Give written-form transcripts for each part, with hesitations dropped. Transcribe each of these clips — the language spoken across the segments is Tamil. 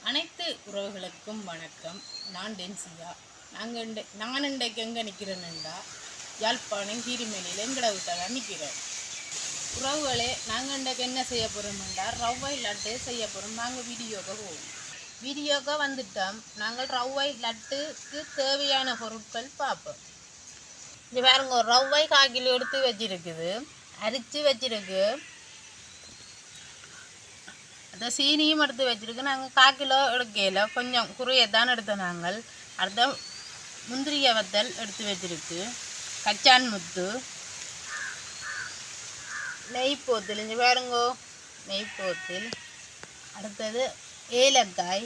அனைத்து உறவுகளுக்கும் வணக்கம். நான் டென்சியா. நான் இன்றைக்கு எங்கே நிற்கிறேன்டா, யாழ்ப்பாணம் கீரிமேலியில் எங்கட வீட்டில் நிற்கிறேன். உறவுகளே, நாங்கள் இன்றைக்கு என்ன செய்ய போகிறோம்டா, ரவ்வை லட்டு செய்ய போகிறோம். நாங்கள் வீடியோக்கு வந்துட்டோம். நாங்கள் ரவ்வை லட்டுக்கு தேவையான பொருட்கள் பார்ப்போம். இது பாருங்க, ரவ்வை 1/4 கிலோ எடுத்து வச்சிருக்குது, அரிச்சு வச்சிருக்கு. அந்த சீனியும் எடுத்து வச்சுருக்கு. நாங்கள் 1/4 கிலோ எடுக்கல, கொஞ்சம் குறையத்தான் எடுத்தோம். நாங்கள் அடுத்த முந்திரிய வத்தல் எடுத்து வச்சிருக்கு, கச்சான் முத்து, நெய்ப்போத்தில், இங்கே பாருங்கோ நெய்ப்போத்தில், அடுத்தது ஏலக்காய்,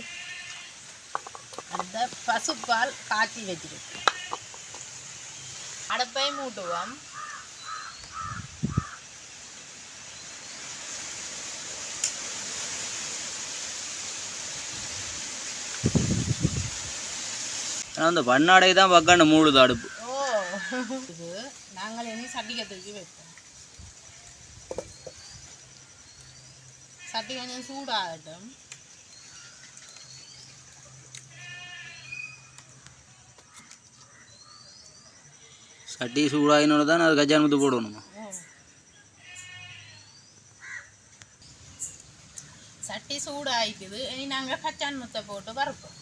அடுத்த பசுப்பால் காய்ச்சி வச்சிருக்கு. அடுப்பை மூட்டுவோம். அந்த பண்ணாடை தான் பக்காண்ட மூடுது அடுப்பு. இது நாங்கள் இனி சட்டிக்கத்துக்கு வைப்போம். சட்டி கொஞ்சம் சூடாகட்டும். சட்டி சூடாகினோட தான் அது கஜான் முத்து போடணுமா? சட்டி சூடாகிக்குது. இனி நாங்கள் கச்சான் முத்தை போட்டு வறுப்போம்.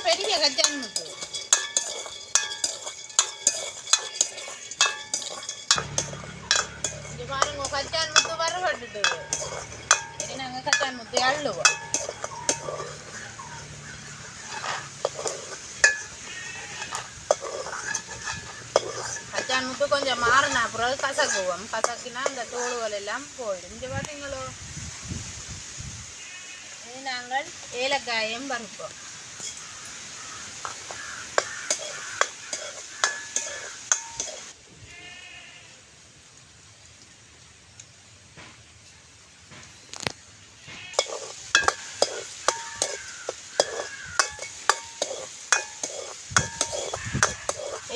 பெரிய கச்சான் முத்து இங்கே பாருங்க, கச்சான் முத்து வறுபட்டுட்டு. இனி நாங்கள் கச்சான் முத்து அள்ளுவோம். கச்சான் முத்து கொஞ்சம் மாறினா அப்புறம் கசக்குவோம். கசக்கினா அந்த தோடுகள் எல்லாம் போயிடும். இங்கே பார்த்தீங்களோ, இனி நாங்கள் ஏலக்காயும் வறுப்போம்.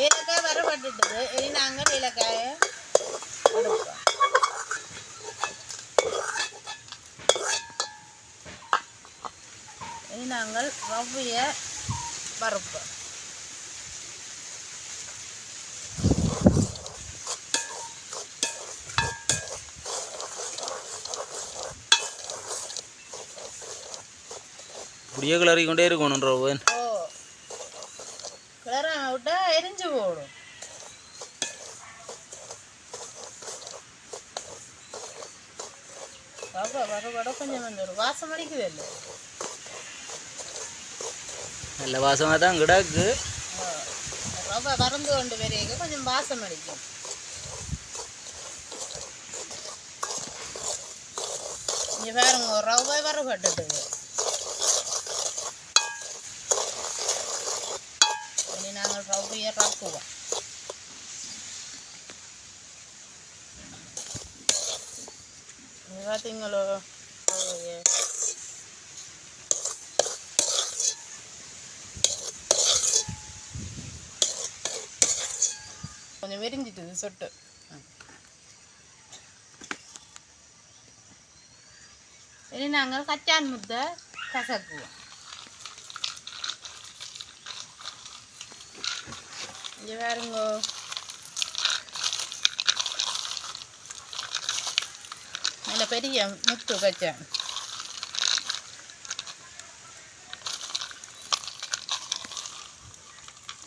ஏலக்காய் வறுபட்டுட்டது. இனி நாங்கள் ஏலக்காயை எடுப்போம். இனி நாங்கள் ரவ்வையை வறுப்போம். இப்படியே கிளறி கொண்டே இருக்கணும். ரவ்வை கிளற விட்டா எரிஞ்சு போடும். ரவ்வை வறுபட கொஞ்சம் வந்துடும். வாசம் அடிக்குது இல்லை, நல்ல வாசமாக தான் கிடக்கு. ரவ்வை வறந்து கொண்டு வரைக்கும் கொஞ்சம் வாசம் அடிக்கும். இங்கே பாருங்க, ரவ்வை வறுபட்டுது. இனி நாங்கள் ரவ்வையை ரக்குவோம். பார்த்தீங்களோ, ரவ்வையை கொஞ்சம் வெறிஞ்சிட்டுது சொட்டு. இனி நாங்கள் கச்சான் முத்தை கசக்குவோம். இங்கே பாருங்கோ, நல்ல பெரிய முத்து கச்சான்.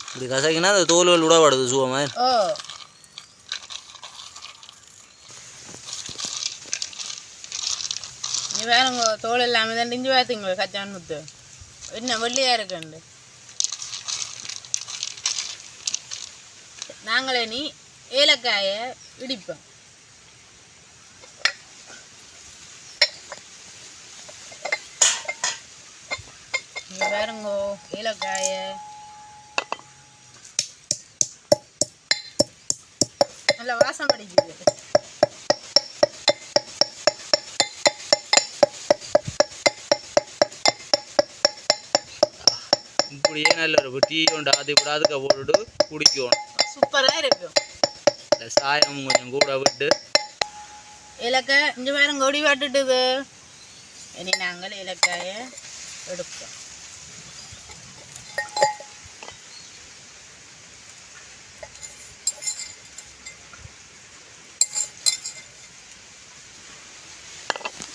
இப்படி கசக்கினா அந்த தோல்கள் விடப்படுது சுவமா. இங்கே வேறுங்க, தோல் இல்லாமல் தான் இஞ்சி பார்த்துங்க. கச்சான் முத்து என்ன வெள்ளையாக இருக்குண்டு. நாங்களே நீ ஏலக்காயை இடிப்போம். இங்கே வேறுங்கோ, ஏலக்காயை நல்ல வாசம் அடிக்குது. இப்படியே நல்ல ஒரு டீ கொண்டு அது இப்படி அதுக்கு போட்டுட்டு குடிக்கணும். சூப்பராக இருக்கும். இந்த சாயம் கொஞ்சம் கூட விட்டு இலக்காய் இங்கே வேறு கொடி வாட்டுட்டுது. இனி நாங்கள் இலக்காயை எடுப்போம்.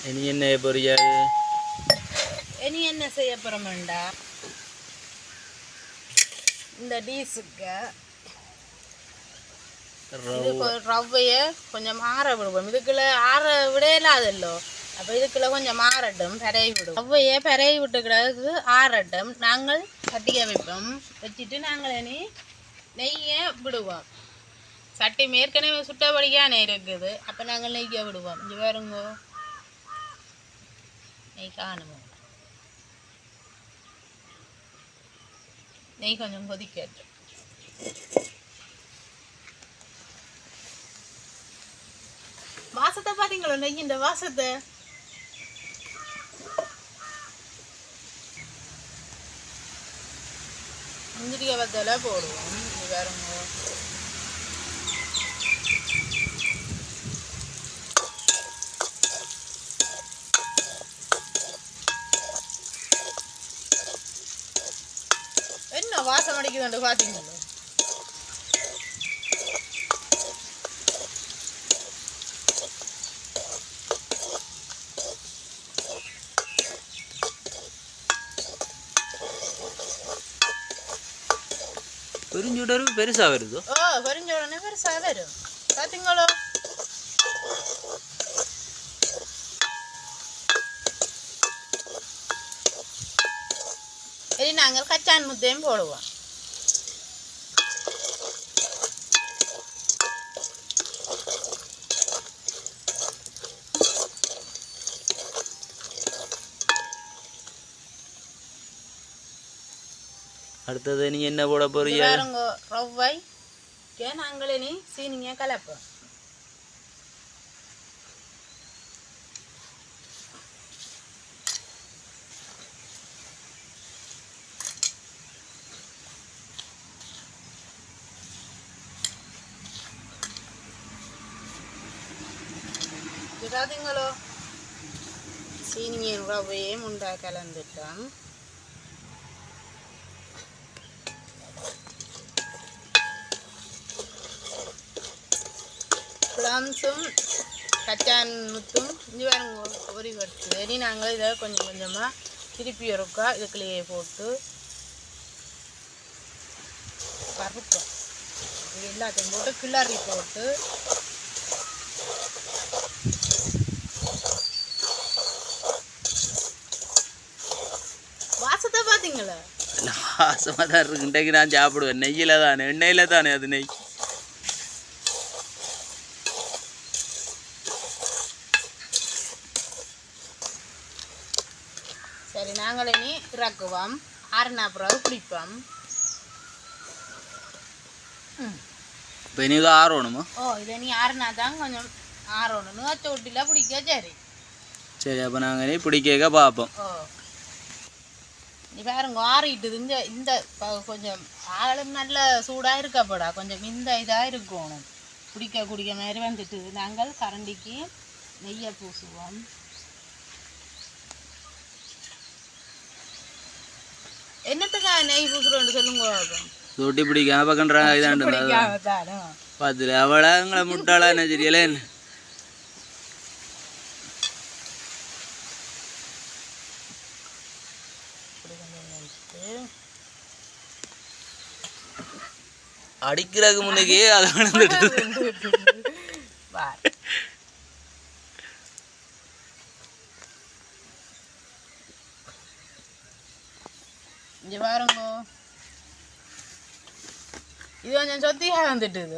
இனி என்ன பொரியல்? இனி என்ன செய்ய போகிறோம்டா, இந்த டீஸுக்கு ரவ்வையை கொஞ்சம் ஆற விடுவோம். இதுக்குள்ள ஆற விடையிலாதல்லோ, அப்போ இதுக்குள்ள கொஞ்சம் ஆறட்டும், பெரையை விடுவோம். ரவ்வையை பெரையை விட்டுக்கிறதுக்கு ஆறட்டும். நாங்கள் சட்டியை வைப்போம். வச்சுட்டு நாங்கள் இனி நெய்யை விடுவோம். சட்டி ஏற்கனவே சுட்டபடியாக நெய் இருக்குது. அப்போ நாங்கள் நெய்யை விடுவோம். இங்கே வேறுங்கோ நெய் காணுமோ, நெய் கொஞ்சம் கொதிக்கட்டும். வாசத்தை பார்த்தீங்களோ, நெய்யின் வாசத்தை. முந்திரிக்க வத்தலை போடுவோம். இது வேறுங்க என்ன வாசம் அடிக்குதுன்னு பார்த்தீங்களோ. பெருஞ்சுடரு பெருசா வருது. பெருஞ்ச உடனே பெருசா வரும் பார்த்தீங்களோ. இனி நாங்கள் கச்சான் முத்தையும் போடுவோம். அடுத்தது நீ என்ன போட போறீங்க? ரவ்வை நாங்கள் இனி சீனிங்க கலப்போம். பார்த்தீங்களோ, சீனியும் ரவ்வையும் உண்டா கலந்துட்டோம். பிளம்ஸும் கச்சான் முத்தும் இஞ்சி வேறுங்க பொறி வச்சு இனி நாங்கள் இதை கொஞ்சம் கொஞ்சமாக திருப்பி இருக்கா இதுக்குள்ளேயே போட்டு பருப்போம். இது எல்லாத்தையும் போட்டு கிளறி போட்டு வாசத்தை பார்த்தீங்களா? வாசமாக தான் இருக்கு. இன்றைக்கு நான் சாப்பிடுவேன். நெய்யில் தானே, எண்ணெயில் தானே அது நெய். சரி, நாங்கள் இனி இறக்குவோம். ஆறுனா பிறகு பிடிப்போம். இப்போ இனி இதை ஆறணுமா? இதை நீ ஆறுனா தான் கொஞ்சம் ஆறணும். நூற்ற விட்டில பிடிக்க. சரி சரி, அப்போ நாங்கள் இனி பிடிக்க பார்ப்போம். நீ பாருங்க ஆறிட்டுது. இந்த கொஞ்சம் ஆளும் நல்ல சூடாக இருக்கப்படா, கொஞ்சம் இந்த இதாக இருக்கணும். குடிக்க மாதிரி வந்துட்டு நாங்கள் கரண்டிக்கு நெய்யை பூசுவோம். என்னத்துக்காக நெய் பூசுறோன்னு சொல்லுங்க. தொட்டி பிடிக்காம பக்கன்றாங்க. இதாண்டு பார்த்துல அவளை முட்டாளா என்ன தெரியல. அடிக்கிறதுக்கு முன்னுக்கே அதை இங்கே பாருங்க, இது கொஞ்சம் சொத்தியாக வந்துட்டுது.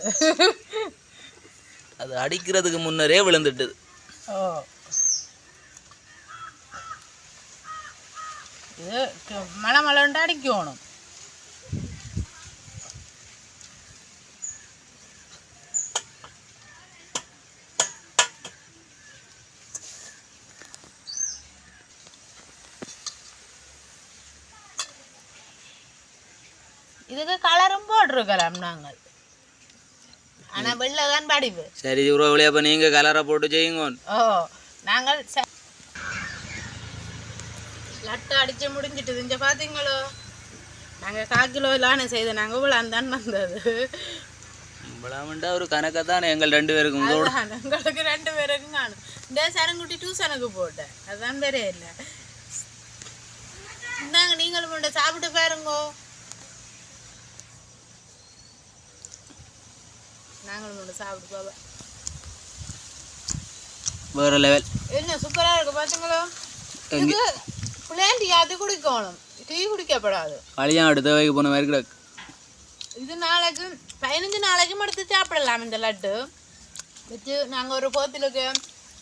அது அடிக்கிறதுக்கு முன்னரே விழுந்துட்டுது. இது மழை மழைண்டு அடிக்கணும். இதுக்கு கலரும் போட்டிருக்கலாம் நாங்கள், ஆனால் வெள்ளை தான் படிவு. சரி உறவுகளே, அப்போ நீங்கள் கலரை போட்டு செய்யுங்க. ஓ நாங்கள் லட்டு அடித்து முடிஞ்சிட்டு இங்கே பார்த்தீங்களோ, நாங்கள் 1/4 கிலோலான செய்த நாங்கள் இவ்வளோந்தான் வந்தது. இவ்வளோண்டா ஒரு கணக்காக தானே எங்கள் 2 பேருக்கும். எங்களுக்கு 2 பேருக்கும் காணும். இந்த சரங்குட்டி டியூசனுக்கு போட்டேன், அதுதான் வேறே இல்லை. இந்தாங்க நீங்களும் உண்டை சாப்பிட்டு பாருங்கோ. நாங்களும் உண்டை சாப்பிட்டு போவேன். வேறு லெவல். என்ன சூப்பராக இருக்கு பார்த்தீங்களோ. இது பிள்ளைன் டீ அது குடிக்கணும், டீ குடிக்கப்படாது. கல்யாணம் அடுத்த வைக்க போன மாதிரி கிடக்கு. இது நாளைக்கு 15 நாளைக்கும் எடுத்து சாப்பிடலாம். இந்த லட்டு வச்சு நாங்கள் ஒரு போத்திலுக்கு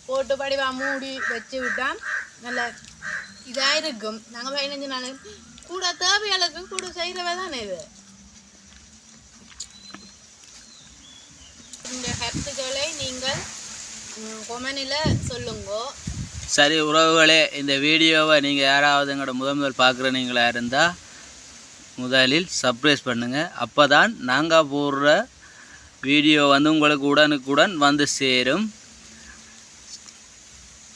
போட்டு படிவா மூடி வச்சு விட்டால் நல்லா இதாக இருக்கும். நாங்கள் 15 நாளைக்கு கூட தேவையாளுக்கு கூட செய்கிறவே தானே இது. இந்த கருத்துக்களை நீங்கள் கொமெண்டில் சொல்லுங்கோ. சரி உறவுகளே, இந்த வீடியோவை நீங்கள் யாராவது எங்களோட முதல் பார்க்குறீங்களா இருந்தால் முதலில் சப்ஸ்கிரைப் பண்ணுங்கள். அப்போ தான் நாங்கள் போடுற வீடியோ உங்களுக்கு உடனுக்குடன் வந்து சேரும்.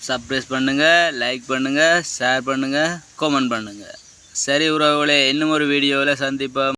சப்ஸ்கிரைப் பண்ணுங்கள், லைக் பண்ணுங்கள், ஷேர் பண்ணுங்கள், கமெண்ட் பண்ணுங்கள். சரி உறவுகளே, இன்னும் ஒரு வீடியோவில் சந்திப்போம்.